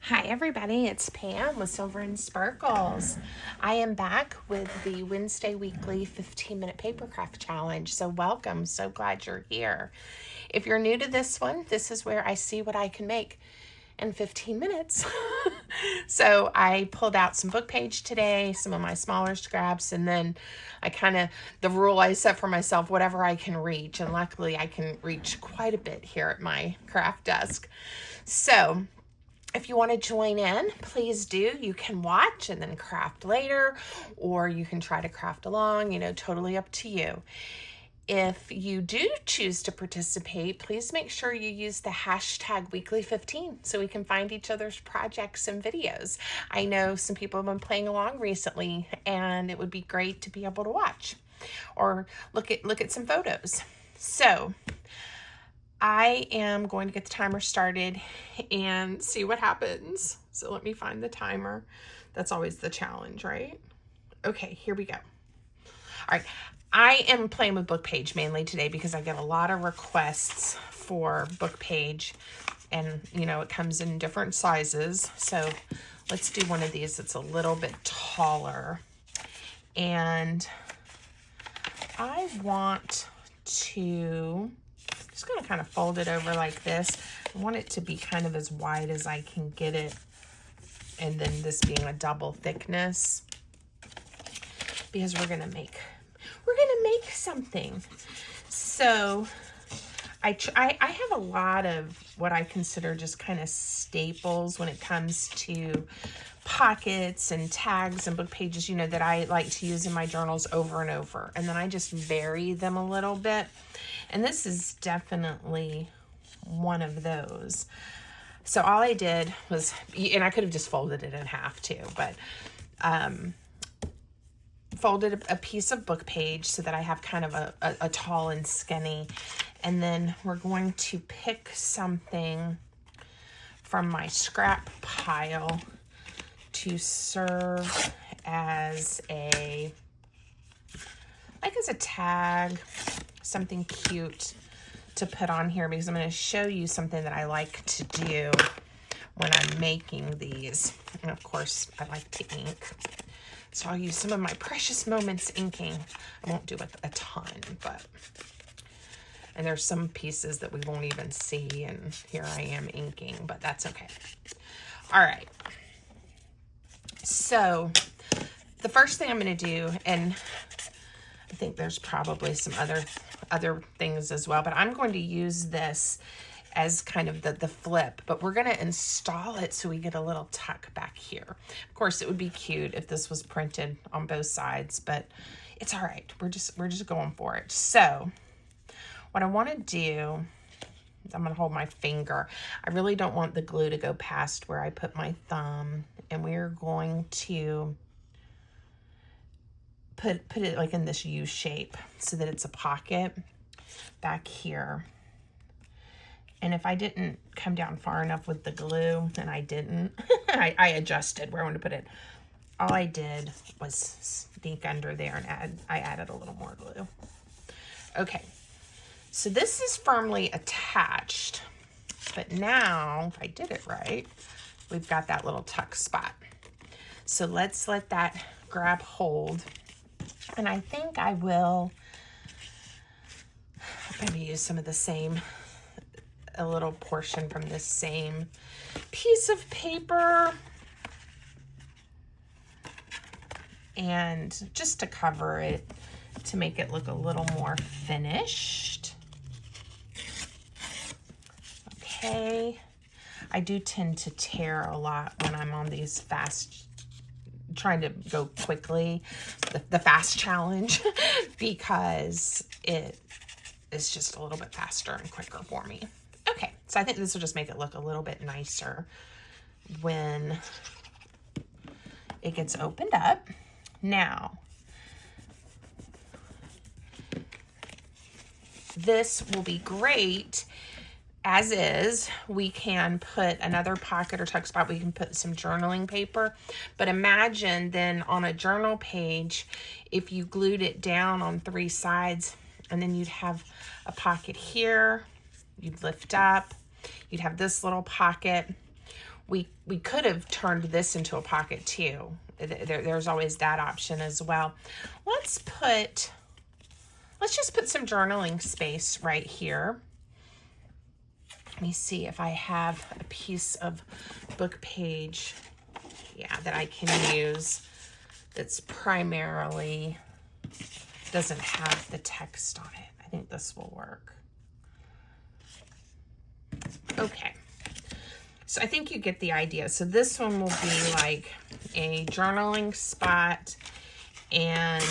Hi everybody, it's Pam with Silver and Sparkles. I am back with the Wednesday weekly 15-minute paper craft challenge. So welcome, so glad you're here. If you're new to this one, this is where I see what I can make in 15 minutes. So I pulled out some book page today, some of my smaller scraps, and then the rule I set for myself, whatever I can reach. And luckily I can reach quite a bit here at my craft desk. So if you want to join in, please do. You can watch and then craft later, or you can try to craft along, totally up to you. If you do choose to participate, please make sure you use the hashtag weekly15 so we can find each other's projects and videos. I know some people have been playing along recently, and it would be great to be able to watch or look at some photos. So I am going to get the timer started and see what happens. So let me find the timer. That's always the challenge, right? Okay, here we go. All right, I am playing with book page mainly today because I get a lot of requests for book page, and it comes in different sizes. So let's do one of these that's a little bit taller. And I want to just going to kind of fold it over like this. I want it to be kind of as wide as I can get it, and then this being a double thickness, because we're gonna make something. So I have a lot of what I consider just kind of staples when it comes to pockets and tags and book pages, that I like to use in my journals over and over. And then I just vary them a little bit. And this is definitely one of those. So all I did was, and I could have just folded it in half too, but folded a piece of book page so that I have kind of a tall and skinny. And then we're going to pick something from my scrap pile to serve as a tag, something cute to put on here, because I'm going to show you something that I like to do when I'm making these. And of course, I like to ink. So I'll use some of my precious moments inking. I won't do a ton, and there's some pieces that we won't even see, and here I am inking, but that's okay. All right. So the first thing I'm going to do, and I think there's probably some other things as well, but I'm going to use this as kind of the flip, but we're going to install it so we get a little tuck back here. Of course, it would be cute if this was printed on both sides, but it's all right. We're just going for it. So what I want to do is I'm going to hold my finger. I really don't want the glue to go past where I put my thumb, and we're going to put it like in this U shape so that it's a pocket back here. And if I didn't come down far enough with the glue, and I didn't, I adjusted where I want to put it. All I did was sneak under there and I added a little more glue. Okay, so this is firmly attached, but now, if I did it right, we've got that little tuck spot. So let's let that grab hold. And I think I will maybe use some of the same, a little portion from this same piece of paper, and just to cover it, to make it look a little more finished. Okay, I do tend to tear a lot when I'm on these trying to go quickly, the fast challenge, because it is just a little bit faster and quicker for me. Okay, so I think this will just make it look a little bit nicer when it gets opened up. Now, this will be great as is. We can put another pocket or tuck spot. We can put some journaling paper. But imagine then on a journal page, if you glued it down on 3 sides, and then you'd have a pocket here, you'd lift up, you'd have this little pocket We could have turned this into a pocket too. There's always that option as well. Let's just put some journaling space right here. Let me see if I have a piece of book page, yeah, that I can use that's primarily doesn't have the text on it. I think this will work. Okay. So I think you get the idea. So this one will be like a journaling spot, and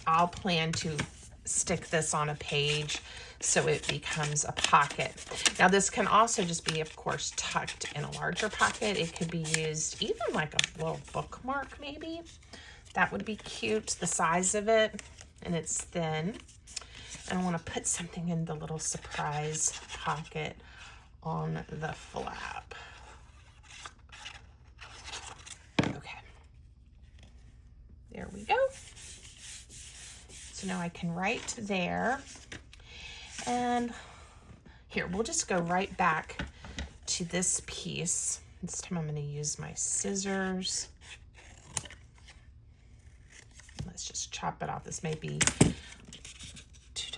I'll plan to stick this on a page so it becomes a pocket. Now this can also just be, of course, tucked in a larger pocket. It could be used even like a little bookmark maybe. That would be cute, the size of it, and it's thin. And I want to put something in the little surprise pocket on the flap. Okay, there we go. So now I can write there. And here, we'll just go right back to this piece. This time I'm going to use my scissors. Let's just chop it off. This may be,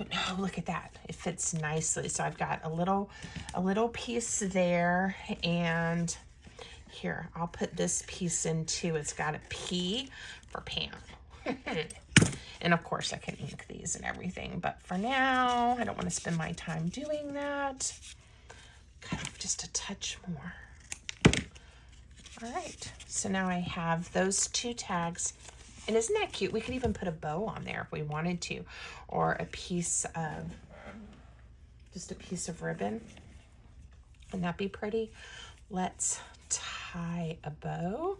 no, look at that. It fits nicely. So I've got a little piece there, and here, I'll put this piece in too. It's got a P for Pam. And of course I can ink these and everything, but for now, I don't want to spend my time doing that. Cut off just a touch more. All right, so now I have those two tags. And isn't that cute? We could even put a bow on there if we wanted to, or a piece of, just a piece of ribbon. Wouldn't that be pretty? Let's tie a bow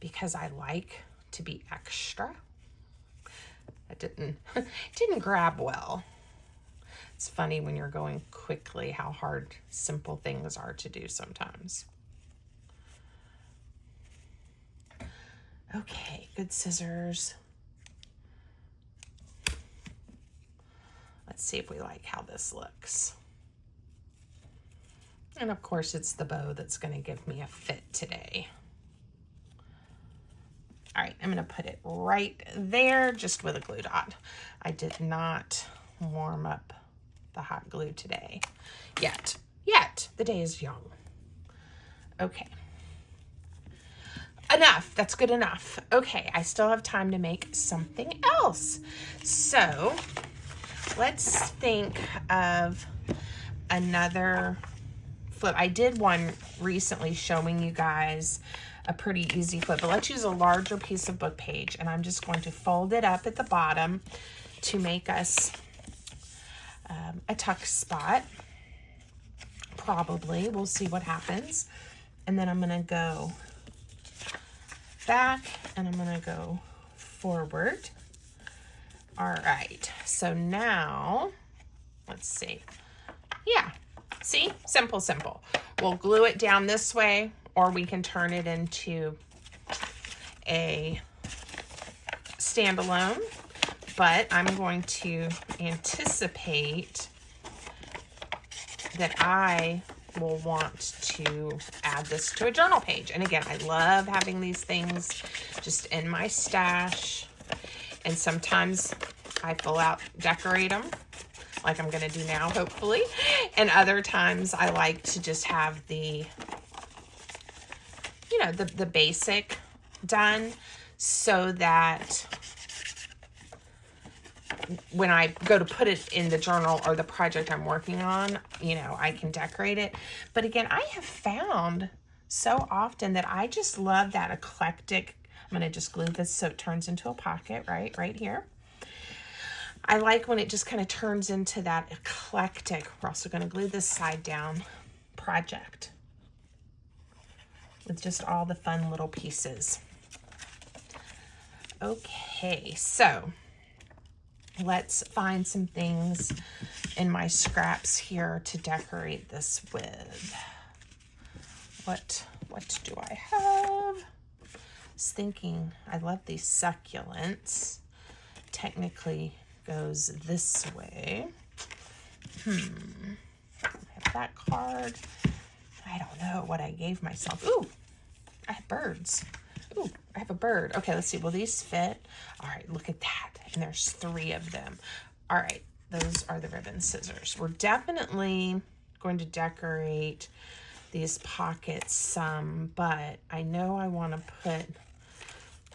because I like to be extra. That didn't grab well. It's funny when you're going quickly how hard simple things are to do sometimes. Okay, good scissors. Let's see if we like how this looks. And of course, it's the bow that's going to give me a fit today. All right, I'm going to put it right there just with a glue dot. I did not warm up the hot glue today yet. The day is young. Okay. Enough. That's good enough. Okay, I still have time to make something else. So let's think of another flip. I did one recently showing you guys a pretty easy flip, but let's use a larger piece of book page, and I'm just going to fold it up at the bottom to make us a tuck spot. Probably. We'll see what happens. And then I'm going to go back and I'm going to go forward. All right. So now, let's see. Yeah. See? Simple, simple. We'll glue it down this way, or we can turn it into a standalone. But I'm going to anticipate that I will want to add this to a journal page. And again, I love having these things just in my stash. And sometimes I full out decorate them, like I'm going to do now, hopefully. And other times I like to just have the, you know, the basic done so that when I go to put it in the journal or the project I'm working on, you know, I can decorate it. But again, I have found so often that I just love that eclectic. I'm going to just glue this so it turns into a pocket right here. I like when it just kind of turns into that eclectic. We're also going to glue this side down project with just all the fun little pieces. Okay, so let's find some things in my scraps here to decorate this with. What do I have? I was thinking, I love these succulents. Technically goes this way. I have that card. I I don't know what I gave myself. Ooh, I have birds. Ooh, I have a bird. Okay, let's see. Will these fit? All right, look at that. And there's 3 of them. All right, those are the ribbon scissors. We're definitely going to decorate these pockets some, but I know I want to put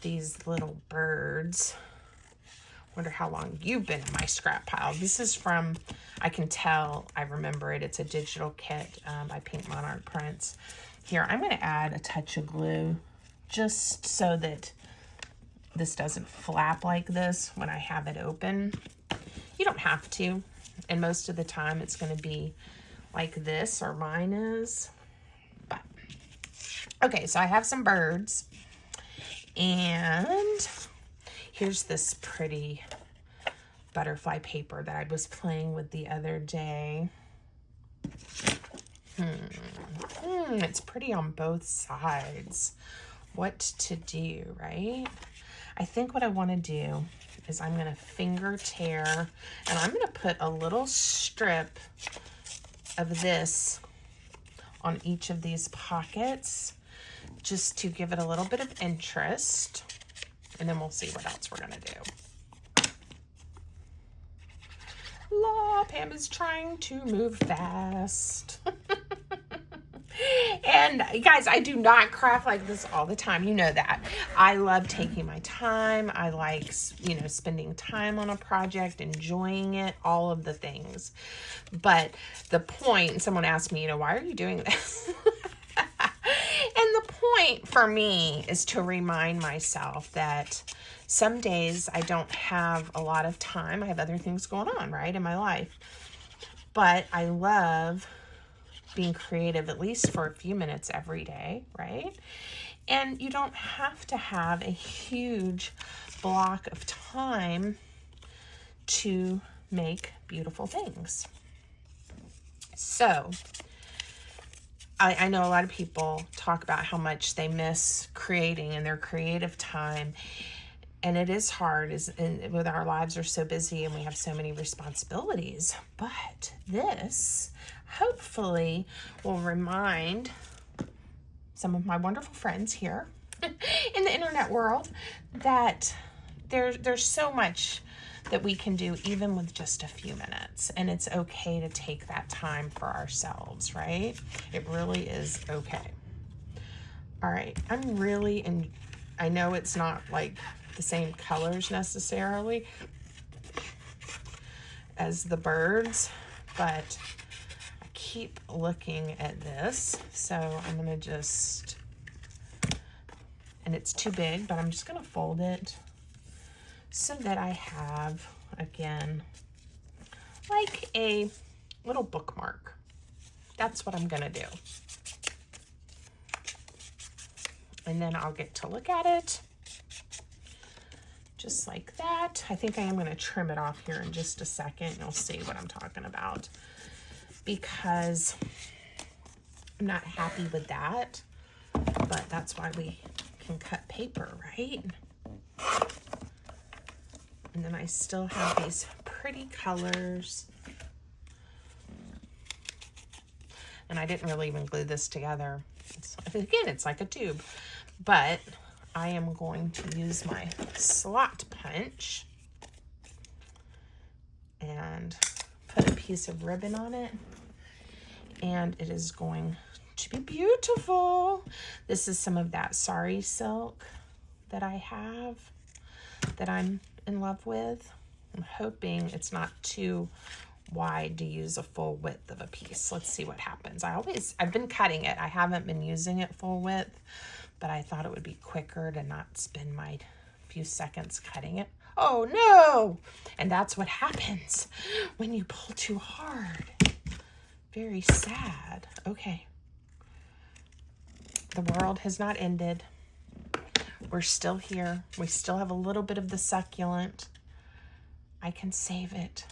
these little birds. Wonder how long you've been in my scrap pile. This is from, I can tell, I remember it. It's a digital kit by Pink Monarch Prints. Here, I'm going to add a touch of glue just so that this doesn't flap like this when I have it open. You don't have to, and most of the time it's going to be like this, or mine is. But okay, so I have some birds, and here's this pretty butterfly paper that I was playing with the other day. It's pretty on both sides. What to do, right? I think what I want to do is I'm going to finger tear, and I'm going to put a little strip of this on each of these pockets just to give it a little bit of interest, and then we'll see what else we're going to do. La, Pam is trying to move fast. And guys, I do not craft like this all the time. You know that. I love taking my time. I like, you know, spending time on a project, enjoying it, all of the things. But the point, someone asked me, you know, why are you doing this? And the point for me is to remind myself that some days I don't have a lot of time. I have other things going on, right, in my life. But I love being creative, at least for a few minutes every day, right? And you don't have to have a huge block of time to make beautiful things. So I know a lot of people talk about how much they miss creating in their creative time. And it is hard, with our lives are so busy and we have so many responsibilities. But this hopefully will remind some of my wonderful friends here in the internet world that there's so much that we can do even with just a few minutes. And it's okay to take that time for ourselves, right? It really is okay. All right, I'm really I know it's not like the same colors necessarily as the birds, but I keep looking at this. So I'm gonna just, and it's too big, but I'm just gonna fold it so that I have, again, like a little bookmark. That's what I'm gonna do. And then I'll get to look at it just like that. I think I am going to trim it off here in just a second. You'll see what I'm talking about, because I'm not happy with that, but that's why we can cut paper, right? And then I still have these pretty colors. And I didn't really even glue this together. Again, it's like a tube, but I am going to use my slot punch and put a piece of ribbon on it, and it is going to be beautiful. This is some of that sari silk that I have that I'm in love with. I'm hoping it's not too wide to use a full width of a piece. Let's see what happens. I've been cutting it. I haven't been using it full width, but I thought it would be quicker to not spend my few seconds cutting it. Oh no! And that's what happens when you pull too hard. Very sad. Okay. The world has not ended. We're still here. We still have a little bit of the succulent. I can save it.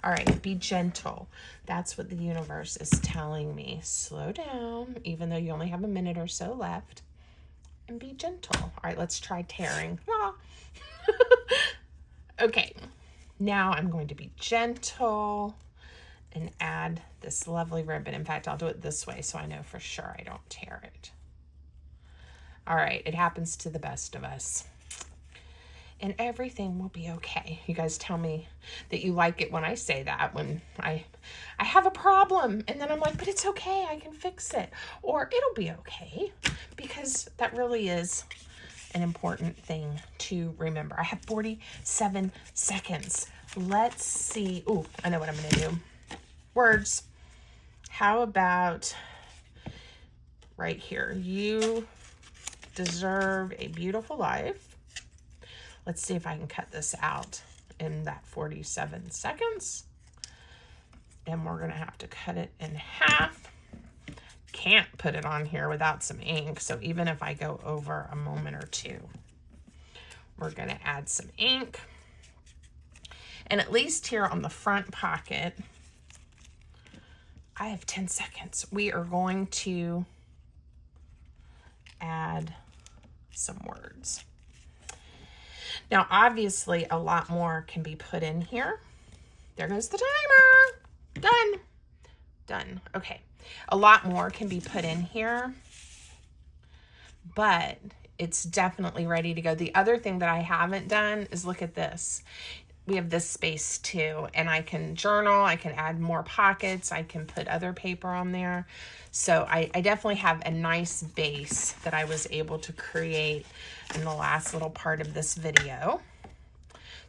All right, be gentle. That's what the universe is telling me. Slow down, even though you only have a minute or so left. And be gentle. All right, let's try tearing. Ah. Okay, now I'm going to be gentle and add this lovely ribbon. In fact, I'll do it this way so I know for sure I don't tear it. All right, it happens to the best of us. And everything will be okay. You guys tell me that you like it when I say that, when I have a problem and then I'm like, but it's okay, I can fix it. Or it'll be okay, because that really is an important thing to remember. I have 47 seconds. Let's see. Ooh, I know what I'm gonna do. Words. How about right here? You deserve a beautiful life. Let's see if I can cut this out in that 47 seconds. And we're gonna have to cut it in half. Can't put it on here without some ink, so even if I go over a moment or two, we're gonna add some ink. And at least here on the front pocket, I have 10 seconds. We are going to add some words. Now, obviously, a lot more can be put in here. There goes the timer. Done. Done. Okay. A lot more can be put in here, but it's definitely ready to go. The other thing that I haven't done is look at this. We have this space too, and I can journal, I can add more pockets, I can put other paper on there. So I definitely have a nice base that I was able to create in the last little part of this video.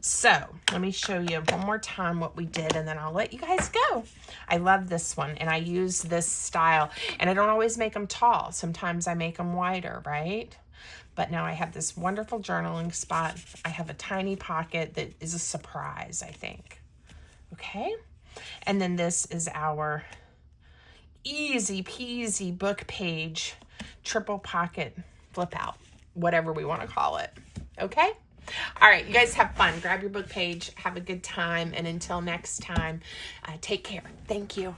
So let me show you one more time what we did, and then I'll let you guys go. I love this one, and I use this style, and I don't always make them tall. Sometimes I make them wider, right? But now I have this wonderful journaling spot. I have a tiny pocket that is a surprise, I think. Okay? And then this is our easy peasy book page, triple pocket flip out, whatever we want to call it. Okay? All right, you guys have fun. Grab your book page, have a good time, and until next time, take care. Thank you.